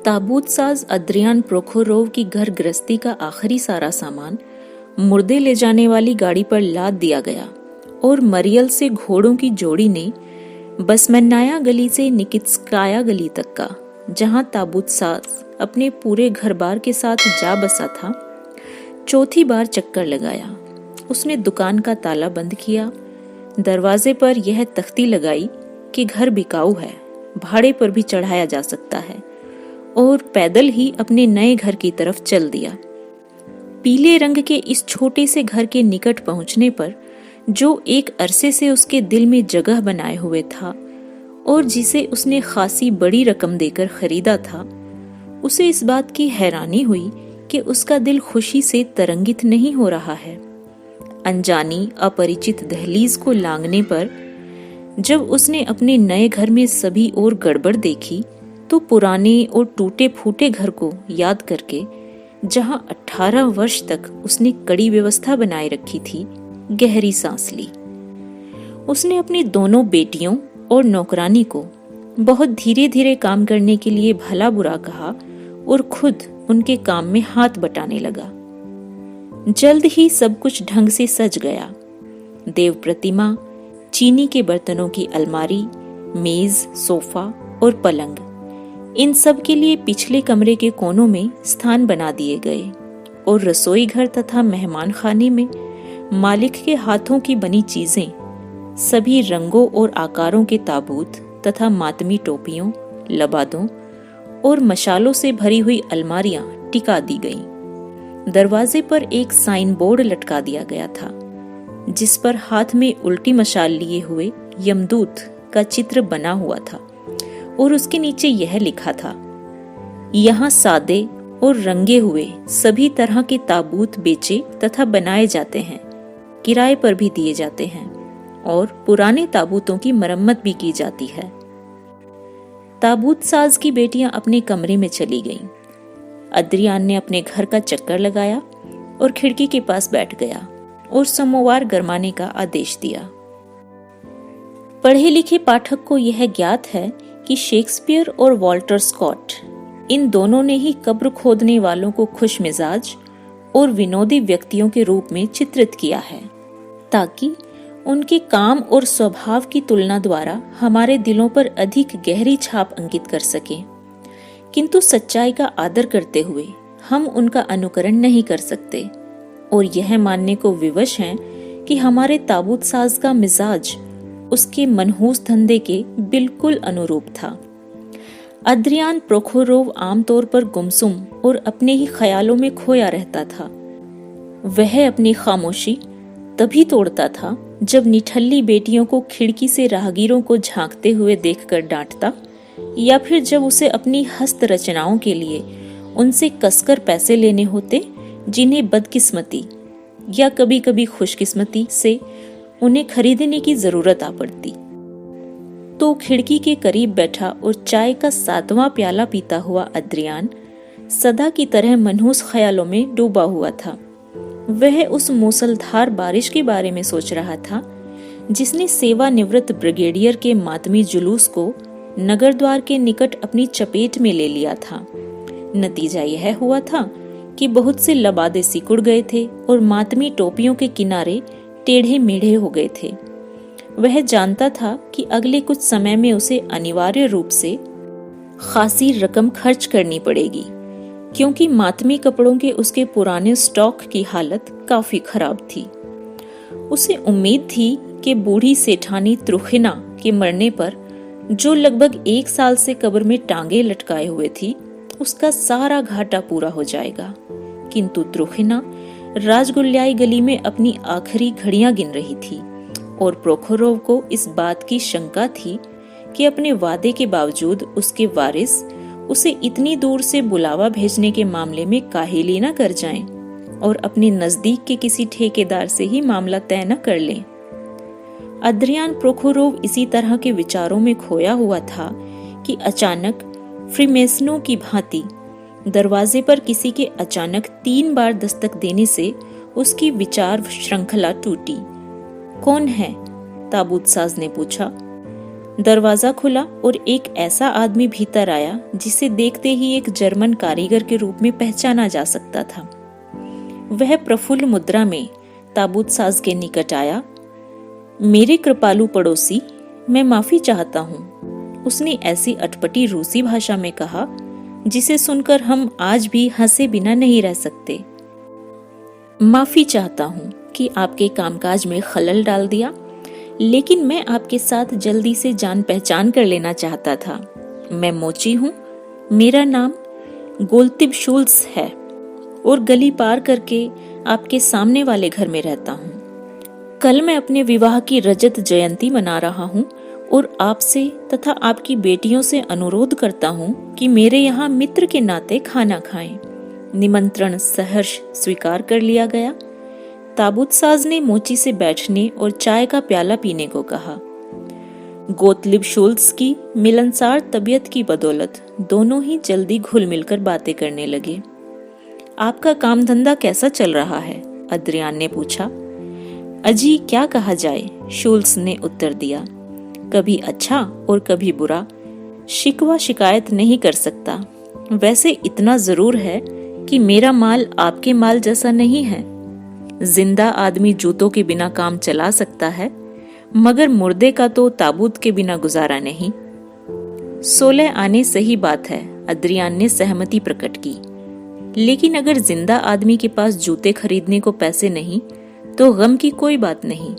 ताबूत साज Adrian Prokhorov की घर गृहस्थी का आखिरी सारा सामान मुर्दे ले जाने वाली गाड़ी पर लाद दिया गया और मरियल से घोड़ों की जोड़ी ने बसमन्नाया गली से निकित्स्काया गली तक का, जहां ताबूत साज अपने पूरे घर बार के साथ जा बसा था, चौथी बार चक्कर लगाया। उसने दुकान का ताला बंद किया, दरवाजे पर यह तख्ती लगाई कि घर बिकाऊ है, भाड़े पर भी चढ़ाया जा सकता है, और पैदल ही अपने नए घर की तरफ चल दिया। पीले रंग के इस छोटे से घर के निकट पहुंचने पर, जो एक अरसे से उसके दिल में जगह बनाए हुए था और जिसे उसने खासी बड़ी रकम देकर खरीदा था, उसे इस बात की हैरानी हुई कि उसका दिल खुशी से तरंगित नहीं हो रहा है। अनजानी अपरिचित दहलीज को लांघने पर जब उसने अपने नए घर में सभी ओर गड़बड़ देखी, तो पुराने और टूटे फूटे घर को याद करके, जहां 18 वर्ष तक उसने कड़ी व्यवस्था बनाए रखी थी, गहरी सांस ली। उसने अपनी दोनों बेटियों और नौकरानी को बहुत धीरे धीरे काम करने के लिए भला बुरा कहा और खुद उनके काम में हाथ बटाने लगा। जल्द ही सब कुछ ढंग से सज गया। देव प्रतिमा, चीनी के बर्तनों की अलमारी, मेज, सोफा और पलंग, इन सब के लिए पिछले कमरे के कोनों में स्थान बना दिए गए और रसोई घर तथा मेहमान खाने में मालिक के हाथों की बनी चीजें, सभी रंगों और आकारों के ताबूत तथा मातमी टोपियों, लबादों और मशालों से भरी हुई अलमारियां टिका दी गईं। दरवाजे पर एक साइन बोर्ड लटका दिया गया था, जिस पर हाथ में उल्टी मशाल लिए हुए यमदूत का चित्र बना हुआ था और उसके नीचे यह लिखा था, यहाँ सादे और रंगे हुए सभी तरह के ताबूत बेचे तथा बनाए जाते हैं, किराए पर भी दिए जाते हैं और पुराने ताबूतों की मरम्मत भी की जाती है। ताबूत साज की बेटियां अपने कमरे में चली गईं। अद्रियान ने अपने घर का चक्कर लगाया और खिड़की के पास बैठ गया और समोवार गरमाने का आदेश दिया। पढ़े लिखे पाठक को यह ज्ञात है कि शेक्सपियर और वॉल्टर स्कॉट, इन दोनों ने ही कब्र खोदने वालों को खुश मिजाज और विनोदी व्यक्तियों के रूप में चित्रित किया है, ताकि उनके काम और स्वभाव की तुलना द्वारा हमारे दिलों पर अधिक गहरी छाप अंकित कर सकें। किंतु सच्चाई का आदर करते हुए हम उनका अनुकरण नहीं कर सकते और यह मानने को विवश हैं कि हमारे ताबूत साज का मिजाज उसके मनहूस धंधे के बिल्कुल अनुरूप था। अद्रियान प्रोखोरोव आमतौर पर गुमसुम और अपने ही ख्यालों में खोया रहता था। वह अपनी खामोशी तभी तोड़ता था जब निठल्ली बेटियों को खिड़की से राहगीरों को झांकते हुए देखकर डांटता, या फिर जब उसे अपनी हस्त रचनाओं के लिए उनसे कसकर पैसे लेने होते, जिन्हें बदकिस्मती या कभी कभी खुशकिस्मती से उन्हें खरीदने की जरूरत आ पड़ती। तो खिड़की के करीब बैठा और चाय का 7वां प्याला पीता हुआ अद्रियान सदा की तरह मनहूस ख्यालों में डूबा हुआ था। वह उस मूसलधार बारिश के बारे में सोच रहा था जिसने सेवानिवृत्त ब्रिगेडियर के मातमी जुलूस को नगर द्वार के निकट अपनी चपेट में ले लिया था। नतीजा यह हुआ था कि बहुत से लबादे सिकुड़ गए थे और मातमी टोपियों के किनारे टेढ़े मेढ़े हो गए थे। वह जानता था कि अगले कुछ समय में उसे अनिवार्य रूप से खासी रकम खर्च करनी पड़ेगी, क्योंकि मातमी कपड़ों के उसके पुराने स्टॉक की हालत काफी खराब थी। उसे उम्मीद थी कि बूढ़ी सेठानी त्रुखिना के मरने पर, जो लगभग 1 साल से कब्र में टांगे लटकाए हुए थी, उसका सारा घाटा पूरा हो जाएगा। किंतु त्रुखिना राजगुल्याई गली में अपनी आखिरी घड़ियां गिन रही थी और प्रोखोरोव को इस बात की शंका थी कि अपने वादे के बावजूद उसके वारिस उसे इतनी दूर से बुलावा भेजने के मामले में काहेली न कर जाएं और अपने नजदीक के किसी ठेकेदार से ही मामला तय न कर लें। अद्रियान प्रोखोरोव इसी तरह के विचारों में खोया हुआ था कि अचानक फ्रीमेसनों की भांति दरवाजे पर किसी के अचानक 3 बार दस्तक देने से उसकी विचार श्रृंखला टूटी। कौन है? ताबूत साज ने पूछा। दरवाजा खुला और एक ऐसा आदमी भीतर आया जिसे देखते ही एक जर्मन कारीगर के रूप में पहचाना जा सकता था। वह प्रफुल्ल मुद्रा में ताबूत साज के निकट आया। मेरे कृपालु पड़ोसी, मैं माफी चाहता हूँ, उसने ऐसी अटपटी रूसी भाषा में कहा जिसे सुनकर हम आज भी हंसे बिना नहीं रह सकते। माफी चाहता हूँ कि आपके कामकाज में खलल डाल दिया, लेकिन मैं आपके साथ जल्दी से जान पहचान कर लेना चाहता था। मैं मोची हूँ, मेरा नाम गोल्तिब शुल्स है और गली पार करके आपके सामने वाले घर में रहता हूँ। कल मैं अपने विवाह की रजत जयंती मना रहा हूँ और आपसे तथा आपकी बेटियों से अनुरोध करता हूँ कि मेरे यहाँ मित्र के नाते खाना खाएं। निमंत्रण सहर्ष स्वीकार कर लिया गया। ताबूत साज ने मोची से बैठने और चाय का प्याला पीने को कहा। गोतलिब शुल्स की मिलनसार तबीयत की बदौलत दोनों ही जल्दी घुल मिलकर बातें करने लगे। आपका काम धंधा कैसा चल रहा है? अद्रियान ने पूछा। अजी क्या कहा जाए, शुल्स ने उत्तर दिया। कभी अच्छा और कभी बुरा, शिकवा शिकायत नहीं कर सकता। वैसे इतना जरूर है कि मेरा माल आपके माल जैसा नहीं है। जिंदा आदमी जूतों के बिना काम चला सकता है, मगर मुर्दे का तो ताबूत के बिना गुजारा नहीं। 16 आने सही बात है, अद्रियान ने सहमति प्रकट की। लेकिन अगर जिंदा आदमी के पास जूते खरीदने को पैसे नहीं तो गम की कोई बात नहीं,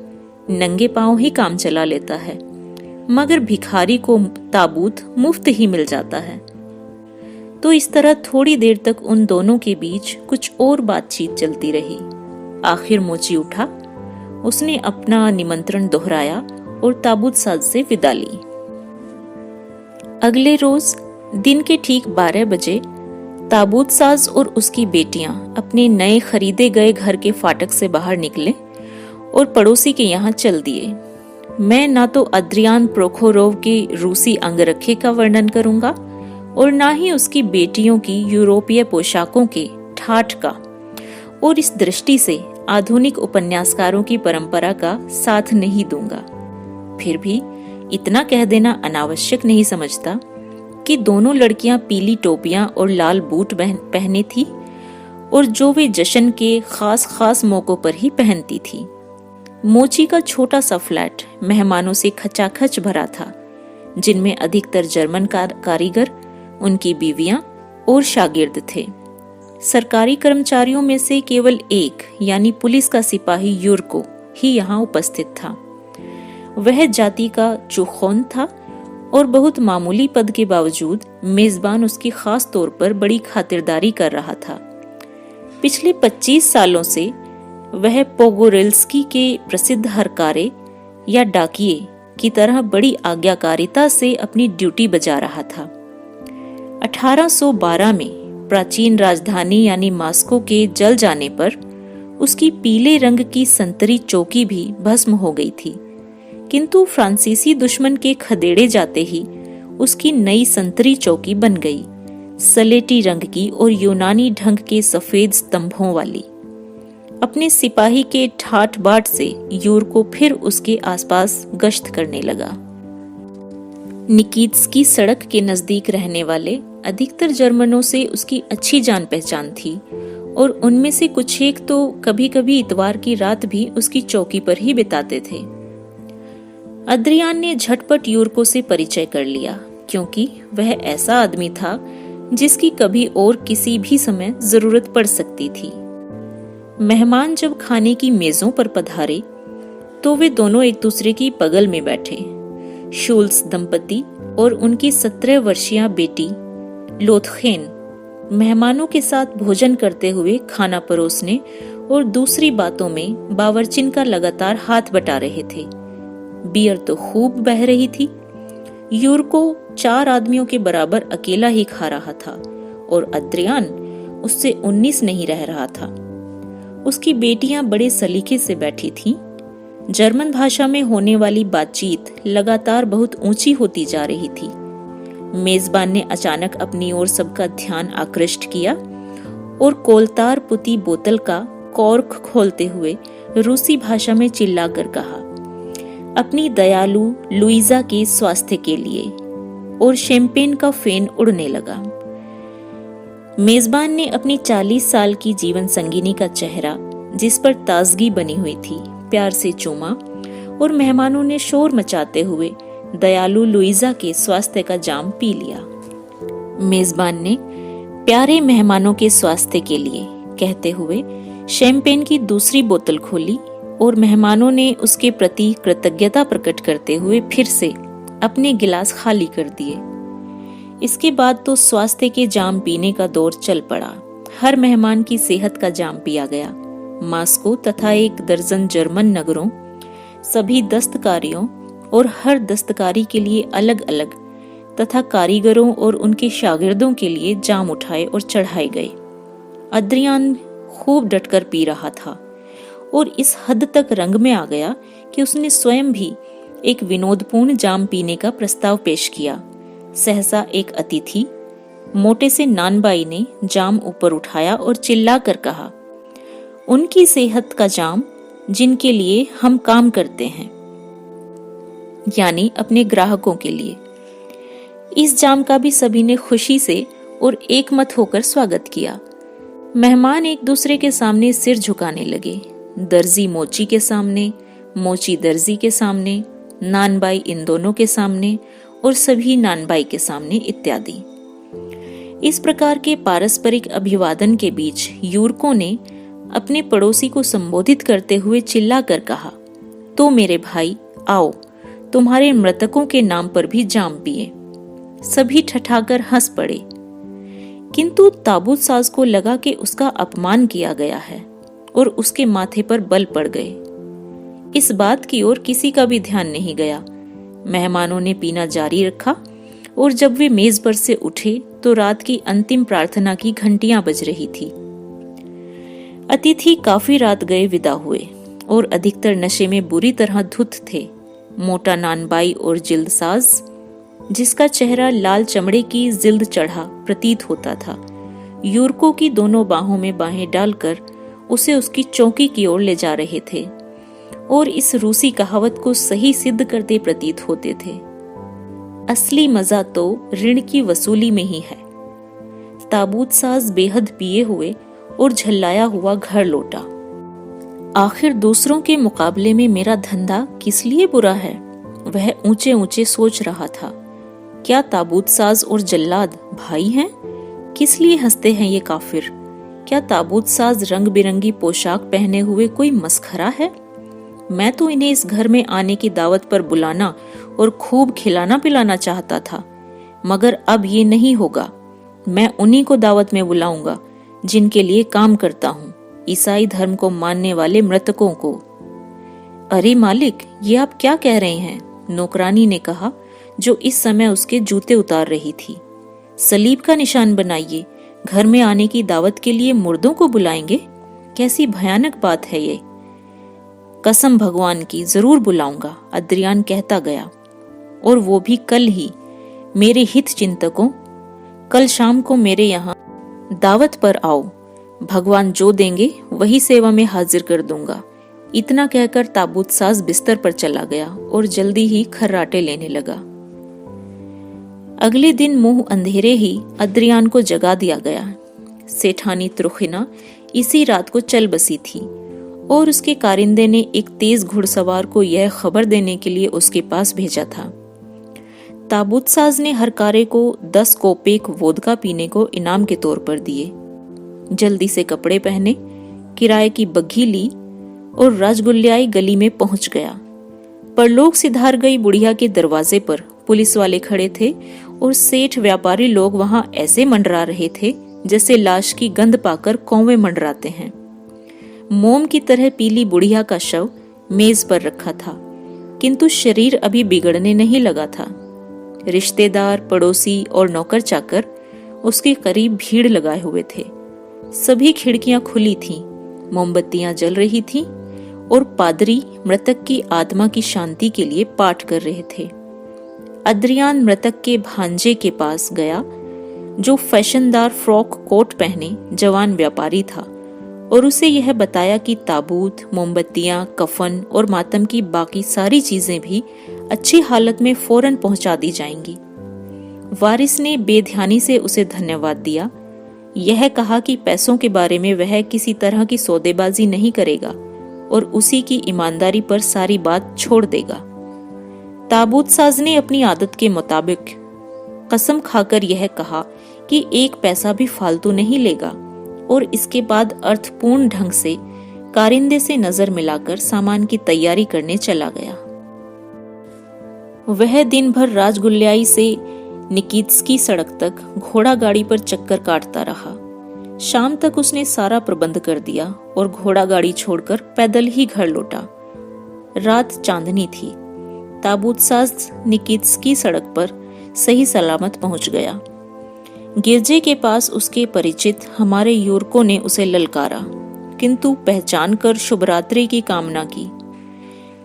नंगे पांव ही काम चला लेता है। मगर भिखारी को ताबूत मुफ्त ही मिल जाता है। तो इस तरह थोड़ी देर तक उन दोनों के बीच कुछ और बातचीत चलती रही। आखिर मोची उठा, उसने अपना निमंत्रण दोहराया और ताबूत साज से विदा ली। अगले रोज दिन के ठीक 12 बजे ताबूत साज और उसकी बेटियां अपने नए खरीदे गए घर के फाटक से बाहर निकले और पड़ोसी के यहाँ चल दिए। मैं ना तो अद्रियान प्रोखोरोव के रूसी अंगरखे का वर्णन करूंगा और ना ही उसकी बेटियों की यूरोपीय पोशाकों के ठाठ का, और इस दृष्टि से आधुनिक उपन्यासकारों की परंपरा का साथ नहीं दूंगा। फिर भी इतना कह देना अनावश्यक नहीं समझता कि दोनों लड़कियां पीली टोपियां और लाल बूट पहने थी और जो वे जश्न के खास मौकों पर ही पहनती थी। मोची का छोटा सा फ्लैट मेहमानों से खचाखच भरा था, जिनमें अधिकतर जर्मन कारीगर, उनकी बीवियां और शागिर्द थे। सरकारी कर्मचारियों में से केवल एक यानी पुलिस का सिपाही यूरको ही यहाँ उपस्थित था। वह जाति का चुखौन था और बहुत मामूली पद के बावजूद मेजबान उसकी खास तौर पर बड़ी खातिरदारी कर रहा था। पिछले 25 सालों से वह पोगोरेल्स्की के प्रसिद्ध हरकारे या डाकिये की तरह बड़ी आज्ञाकारिता से अपनी ड्यूटी बजा रहा था। 1812 में प्राचीन राजधानी यानी मास्को के जल जाने पर उसकी पीले रंग की संतरी चौकी भी भस्म हो गई थी, किंतु फ्रांसीसी दुश्मन के खदेड़े जाते ही उसकी नई संतरी चौकी बन गई, सलेटी रंग की और यूनानी ढंग के सफेद स्तंभों वाली। अपने सिपाही के ठाट बाट से यूरको फिर उसके आसपास गश्त करने लगा। निकीत्स्की सड़क के नजदीक रहने वाले अधिकतर जर्मनों से उसकी अच्छी जान पहचान थी और उनमें से कुछ एक तो कभी कभी इतवार की रात भी उसकी चौकी पर ही बिताते थे। अद्रियान ने झटपट यूरको से परिचय कर लिया, क्योंकि वह ऐसा आदमी था जिसकी कभी और किसी भी समय जरूरत पड़ सकती थी। मेहमान जब खाने की मेजों पर पधारे तो वे दोनों एक दूसरे की बगल में बैठे। शुल्स दंपति और उनकी 17 वर्षीय बेटी लोथखेन मेहमानों के साथ भोजन करते हुए खाना परोसने और दूसरी बातों में बावर्चिन का लगातार हाथ बटा रहे थे। बियर तो खूब बह रही थी। यूरको 4 आदमियों के बराबर अकेला ही खा रहा था और अद्रियान उससे 19 नहीं रह रहा था। उसकी बेटियां बड़े सलीके से बैठी थीं। जर्मन भाषा में होने वाली बातचीत लगातार बहुत ऊंची होती जा रही थी। मेजबान ने अचानक अपनी ओर सबका ध्यान आकृष्ट किया और कोलतार पुती बोतल का कॉर्क खोलते हुए रूसी भाषा में चिल्लाकर कहा, अपनी दयालु लुइजा के स्वास्थ्य के लिए, और शैंपेन का फेन उड़ने लगा। मेजबान ने अपनी 40 साल की जीवन संगिनी का चेहरा, जिस पर ताजगी बनी हुई थी, प्यार से चूमा, और मेहमानों ने शोर मचाते हुए दयालु लुइजा के स्वास्थ्य का जाम पी लिया। मेजबान ने प्यारे मेहमानों के स्वास्थ्य के लिए कहते हुए शैंपेन की दूसरी बोतल खोली, और मेहमानों ने उसके प्रति कृतज्ञता प्रकट करते हुए फिर से अपने गिलास खाली कर दिए। इसके बाद तो स्वास्थ्य के जाम पीने का दौर चल पड़ा। हर मेहमान की सेहत का जाम पिया गया। मास्को तथा 1 दर्जन जर्मन नगरों, सभी दस्तकारियों और हर दस्तकारी के लिए अलग अलग तथा कारीगरों और उनके शागिर्दों के लिए जाम उठाए और चढ़ाए गए। अद्रियान खूब डटकर पी रहा था और इस हद तक रंग में आ गया कि उसने स्वयं भी एक विनोदपूर्ण जाम पीने का प्रस्ताव पेश किया। सहसा एक अतिथि, मोटे से नानबाई ने जाम ऊपर उठाया और चिल्लाकर कहा, उनकी सेहत का जाम जिनके लिए हम काम करते हैं, यानी अपने ग्राहकों के लिए। इस जाम का भी सभी ने खुशी से और एकमत होकर स्वागत किया। मेहमान एक दूसरे के सामने सिर झुकाने लगे। दर्जी मोची के सामने, मोची दर्जी के सामने, नानबाई इन दोनों के सामने और सभी नानबाई के सामने इत्यादि। इस प्रकार के पारस्परिक अभिवादन के बीच यूरकों ने अपने पड़ोसी को संबोधित करते हुए चिल्लाकर कहा, तो मेरे भाई आओ, तुम्हारे मृतकों के नाम पर भी जाम पिए। सभी ठठाकर हंस पड़े, किंतु ताबूत साज को लगा कि उसका अपमान किया गया है और उसके माथे पर बल पड़ गए। इस बात की ओर किसी का भी ध्यान नहीं गया। मेहमानों ने पीना जारी रखा और जब वे मेज पर से उठे तो रात की अंतिम प्रार्थना की घंटियां बज रही थी। अतिथि काफी रात गए विदा हुए और अधिकतर नशे में बुरी तरह धुत थे। मोटा नानबाई और जिल्दसाज, जिसका चेहरा लाल चमड़े की जिल्द चढ़ा प्रतीत होता था, यूरको की दोनों बाहों में बाहें डालकर उसे उसकी चौकी की ओर ले जा रहे थे और इस रूसी कहावत को सही सिद्ध करते प्रतीत होते थे, असली मजा तो ऋण की वसूली में ही है। ताबूत साज बेहद पिए हुए और झल्लाया हुआ घर लौटा। आखिर दूसरों के मुकाबले में मेरा धंधा किस लिए बुरा है, वह ऊंचे ऊंचे सोच रहा था। क्या ताबूत साज और जल्लाद भाई हैं? किस लिए हंसते हैं ये काफिर? क्या ताबूत साज रंग बिरंगी पोशाक पहने हुए कोई मस्खरा है? मैं तो इन्हें इस घर में आने की दावत पर बुलाना और खूब खिलाना पिलाना चाहता था, मगर अब ये नहीं होगा। मैं उन्हीं को दावत में बुलाऊंगा जिनके लिए काम करता हूँ, ईसाई धर्म को मानने वाले मृतकों को। अरे मालिक, ये आप क्या कह रहे हैं? नौकरानी ने कहा, जो इस समय उसके जूते उतार रही थी। सलीब का निशान बनाइए, घर में आने की दावत के लिए मुर्दों को बुलाएंगे? कैसी भयानक बात है ये। कसम भगवान की, जरूर बुलाऊंगा, अद्रियान कहता गया, और वो भी कल ही। मेरे हित चिंतकों, कल शाम को मेरे यहाँ दावत पर आओ। भगवान जो देंगे वही सेवा में हाजिर कर दूंगा। इतना कहकर ताबूत साज बिस्तर पर चला गया और जल्दी ही खर्राटे लेने लगा। अगले दिन मुंह अंधेरे ही अद्रियान को जगा दिया गया। सेठानी त्रुखिना इसी रात को चल बसी थी और उसके कारिंदे ने एक तेज घुड़सवार को यह खबर देने के लिए उसके पास भेजा था। ताबूत साज ने हर कारे को 10 कोपेक वोदका पीने को इनाम के तौर पर दिए। जल्दी से कपड़े पहने, किराए की बग्घी ली और राजगुल्याई गली में पहुंच गया। परलोक सिधार गई बुढ़िया के दरवाजे पर पुलिस वाले खड़े थे और सेठ व्यापारी लोग वहां ऐसे मंडरा रहे थे जैसे लाश की गंध पाकर कौवे मंडराते हैं। मोम की तरह पीली बुढ़िया का शव मेज पर रखा था, किंतु शरीर अभी बिगड़ने नहीं लगा था। रिश्तेदार, पड़ोसी और नौकर चाकर उसके करीब भीड़ लगाए हुए थे। सभी खिड़कियां खुली थीं, मोमबत्तियां जल रही थीं और पादरी मृतक की आत्मा की शांति के लिए पाठ कर रहे थे। अद्रियान मृतक के भांजे के पास गया, जो फैशनदार फ्रॉक कोट पहने जवान व्यापारी था और उसे यह बताया कि ताबूत, मोमबत्तियां, कफन और मातम की बाकी सारी चीजें भी अच्छी हालत में फौरन पहुंचा दी जाएंगी। वारिस ने बेध्यानी से उसे धन्यवाद दिया। यह कहा कि पैसों के बारे में वह किसी तरह की सौदेबाजी नहीं करेगा और उसी की ईमानदारी पर सारी बात छोड़ देगा। ताबूत साज ने अपनी आदत के मुताबिक कसम खाकर यह कहा कि एक पैसा भी फालतू नहीं लेगा और इसके बाद अर्थपूर्ण ढंग से कारिंदे से नजर मिलाकर सामान की तैयारी करने चला गया। वह दिन भर राजगुल्याई से निकीत्स्की सड़क तक घोड़ा गाड़ी पर चक्कर काटता रहा। शाम तक उसने सारा प्रबंध कर दिया और घोड़ा गाड़ी छोड़कर पैदल ही घर लौटा। रात चांदनी थी। ताबूत साज निकीत्स्की सड़क पर सही सलामत पहुंच गया। गिरजे के पास उसके परिचित हमारे युवकों ने उसे ललकारा, किंतु पहचान कर शुभरात्रि की कामना की।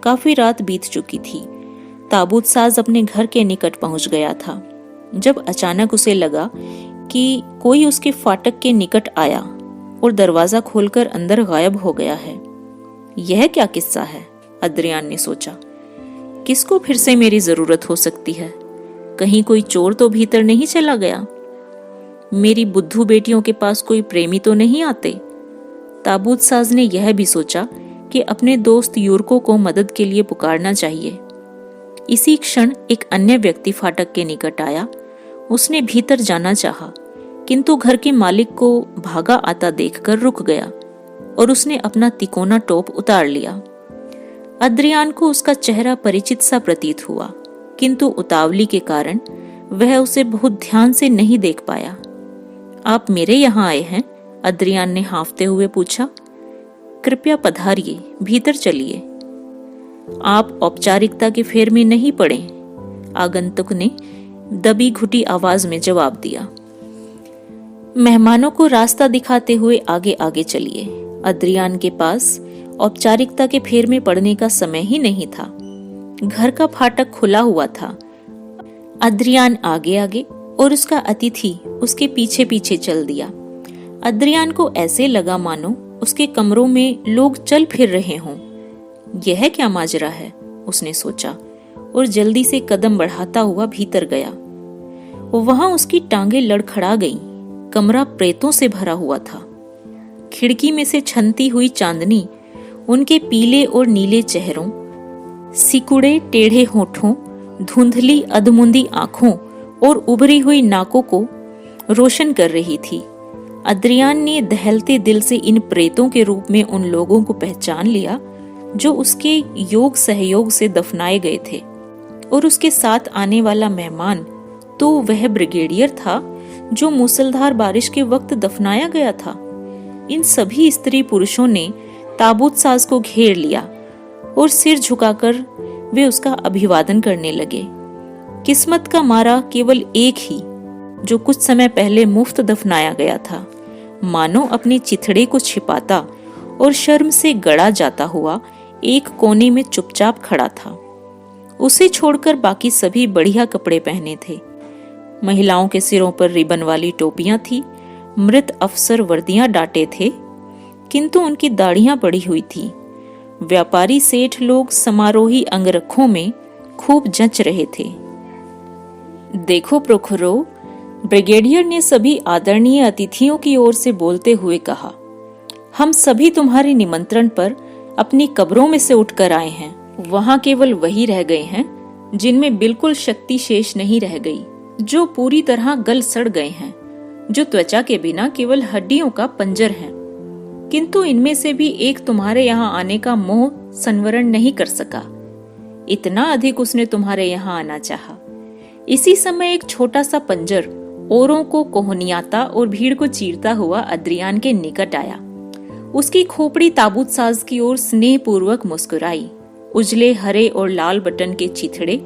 काफी रात बीत चुकी थी। ताबूत साज अपने घर के निकट पहुंच गया था जब अचानक उसे लगा कि कोई उसके फाटक के निकट आया और दरवाजा खोलकर अंदर गायब हो गया है। यह क्या किस्सा है? अद्रियान ने सोचा। किसको फिर से मेरी जरूरत हो सकती है? कहीं कोई चोर तो भीतर नहीं चला गया? मेरी बुद्धू बेटियों के पास कोई प्रेमी तो नहीं आते? ताबूत साज ने यह भी सोचा कि अपने दोस्त यूरको को मदद के लिए पुकारना चाहिए। इसी क्षण एक अन्य व्यक्ति फाटक के निकट आया। उसने भीतर जाना चाहा, किंतु घर के मालिक को भागा आता देखकर रुक गया और उसने अपना तिकोना टोप उतार लिया। अद्रियान को उसका चेहरा परिचित सा प्रतीत हुआ, किंतु उतावली के कारण वह उसे बहुत ध्यान से नहीं देख पाया। आप मेरे यहाँ आए हैं? अद्रियान ने हाँफते हुए पूछा। कृपया पधारिए, भीतर चलिए। आप औपचारिकता के फेर में नहीं पड़े, आगंतुक ने दबी घुटी आवाज में जवाब दिया। मेहमानों को रास्ता दिखाते हुए आगे आगे चलिए। अद्रियान के पास औपचारिकता के फेर में पड़ने का समय ही नहीं था। घर का फाटक खुला हुआ था। अद्रियान आगे आगे और उसका अतिथि उसके पीछे पीछे चल दिया। अद्रियान को ऐसे लगा मानो उसके कमरों में लोग चल फिर रहे हों। यह क्या माजरा है, उसने सोचा और जल्दी से कदम बढ़ाता हुआ भीतर गया। वहां उसकी टांगें लड़खड़ा गईं। कमरा प्रेतों से भरा हुआ था। खिड़की में से छनती हुई चांदनी उनके पीले और नीले चेहरों, सिकुड़े टेढ़े होठों, धुंधली अधमुंदी आंखों और उभरी हुई नाकों को रोशन कर रही थी। अद्रियान ने दहलते दिल से इन प्रेतों के रूप में उन लोगों को पहचान लिया जो उसके योग सहयोग से दफनाए गए थे, और उसके साथ आने वाला मेहमान तो वह ब्रिगेडियर था जो मूसलधार बारिश के वक्त दफनाया गया था। इन सभी स्त्री पुरुषों ने ताबूत साज को घेर लिया और सिर झुकाकर वे उसका अभिवादन करने लगे। किस्मत का मारा केवल एक ही, जो कुछ समय पहले मुफ्त दफनाया गया था, मानो अपने चिथड़े को छिपाता और शर्म से गड़ा जाता हुआ एक कोने में चुपचाप खड़ा था। उसे छोड़कर बाकी सभी बढ़िया कपड़े पहने थे। महिलाओं के सिरों पर रिबन वाली टोपियां थी। मृत अफसर वर्दियां डाटे थे, किंतु उनकी दाढ़ियां पड़ी हुई थी। व्यापारी सेठ लोग समारोही अंगरखों में खूब जच रहे थे। देखो प्रोखोरोव, ब्रिगेडियर ने सभी आदरणीय अतिथियों की ओर से बोलते हुए कहा, हम सभी तुम्हारे निमंत्रण पर अपनी कब्रों में से उठकर आए हैं। वहां केवल वही रह गए हैं जिनमें बिल्कुल शक्ति शेष नहीं रह गई, जो पूरी तरह गल सड़ गए हैं, जो त्वचा के बिना केवल हड्डियों का पंजर हैं। किंतु इनमें से भी एक तुम्हारे यहाँ आने का मोह संवरण नहीं कर सका। इतना अधिक उसने तुम्हारे यहाँ आना चाहा। इसी समय एक छोटा सा पंजर औरों को कोहनियाता और भीड़ को चीरता हुआ अद्रियान के निकट आया। उसकी खोपड़ी ताबूत साज की ओर स्नेहपूर्वक मुस्कुराई। उजले हरे और लाल बटन के चिथड़े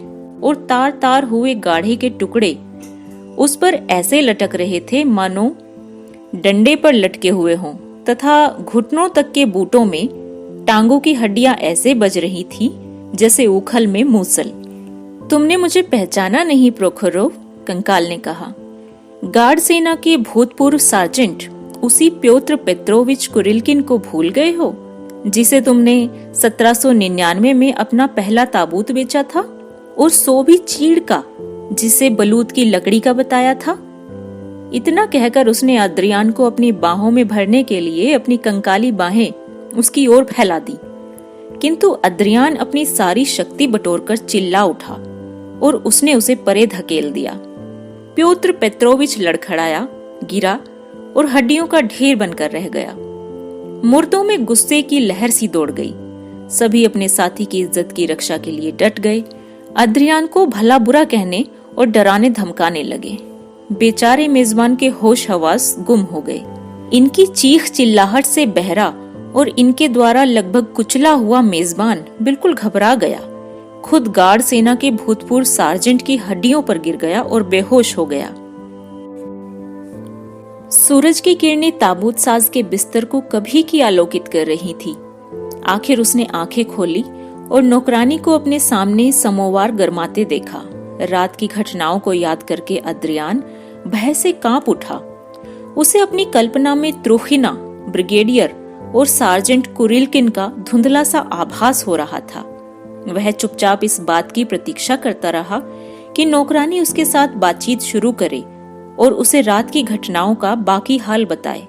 और तार तार हुए गाढ़े के टुकड़े उस पर ऐसे लटक रहे थे मानो डंडे पर लटके हुए हों, तथा घुटनों तक के बूटों में टांगों की हड्डियां ऐसे बज रही थी जैसे उखल में मूसल। तुमने मुझे पहचाना नहीं प्रोखोरोव, कंकाल ने कहा। गार्ड सेना के भूतपूर्व सार्जेंट उसी प्योत्र पेत्रोविच कुरिल्किन को भूल गए हो, जिसे तुमने 1799 में अपना पहला ताबूत बेचा था, और सो भी चीड़ का, जिसे बलूत की लकड़ी का बताया था। इतना कहकर उसने अद्रियान को अपनी बाहों में भरने के लिए अपनी कंकाली बाहें उसकी ओर फैला दी, किंतु अद्रियान अपनी सारी शक्ति बटोरकर चिल्ला उठा और उसने उसे परे धकेल दिया। प्योत्र पेत्रोविच लड़खड़ाया, गिरा और हड्डियों का ढेर बनकर रह गया। मुर्दों में गुस्से की लहर सी दौड़ गई। सभी अपने साथी की इज्जत की रक्षा के लिए डट गए। अद्रियान को भला बुरा कहने और डराने धमकाने लगे। बेचारे मेजबान के होश हवास गुम हो गए। इनकी चीख चिल्लाहट से बहरा और इनके द्वारा लगभग कुचला हुआ मेजबान बिल्कुल घबरा गया। खुद गार्ड सेना के भूतपूर्व सार्जेंट की हड्डियों पर गिर गया और बेहोश हो गया। सूरज की किरणें ताबूत साज के बिस्तर को कभी की आलोकित कर रही थी। आखिर उसने आंखें खोली और नौकरानी को अपने सामने समोवार गरमाते देखा। रात की घटनाओं को याद करके अद्रियान भय से कांप उठा। उसे अपनी कल्पना में त्रुखिना, ब्रिगेडियर और सार्जेंट कुरिल्किन का धुंधला सा आभास हो रहा था। वह चुपचाप इस बात की प्रतीक्षा करता रहा कि नौकरानी उसके साथ बातचीत शुरू करे और उसे रात की घटनाओं का बाकी हाल बताए।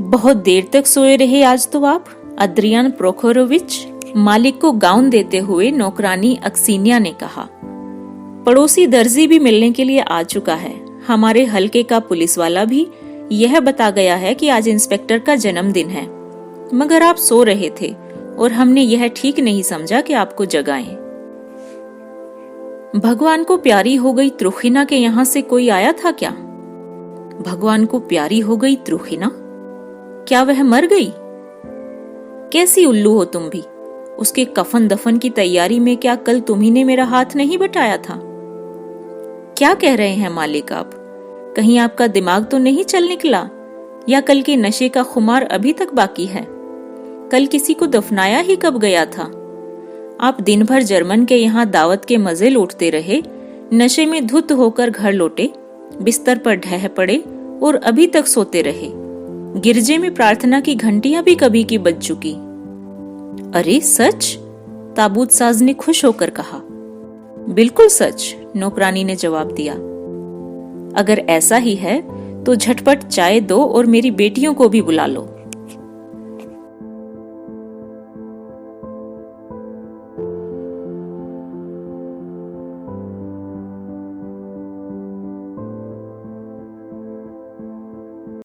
बहुत देर तक सोए रहे आज तो आप, अद्रियान प्रोखोरोविच, मालिक को गाउन देते हुए नौकरानी अक्सिनिया ने कहा। पड़ोसी दर्जी भी मिलने के लिए आ चुका है। हमारे हल्के का पुलिस वाला भी यह बता गया है कि आज इंस्पेक्टर का जन्मदिन है, मगर आप सो रहे थे और हमने यह ठीक नहीं समझा कि आपको जगाएं। भगवान को प्यारी हो गई त्रुखिना के यहाँ से कोई आया था क्या? भगवान को प्यारी हो गई त्रुखिना? क्या वह मर गई? कैसी उल्लू हो तुम भी। उसके कफन दफन की तैयारी में क्या कल तुम्ही ने मेरा हाथ नहीं बटाया था? क्या कह रहे हैं मालिक आप? कहीं आपका दिमाग तो नहीं चल निकला, या कल के नशे का खुमार अभी तक बाकी है? कल किसी को दफनाया ही कब गया था? आप दिन भर जर्मन के यहाँ दावत के मजे लूटते रहे, नशे में धुत होकर घर लौटे, बिस्तर पर ढह पड़े और अभी तक सोते रहे। गिरजे में प्रार्थना की घंटियां भी कभी की बज चुकी। अरे सच? ताबूत साज ने खुश होकर कहा। बिल्कुल सच, नौकरानी ने जवाब दिया। अगर ऐसा ही है तो झटपट चाय दो और मेरी बेटियों को भी बुला लो।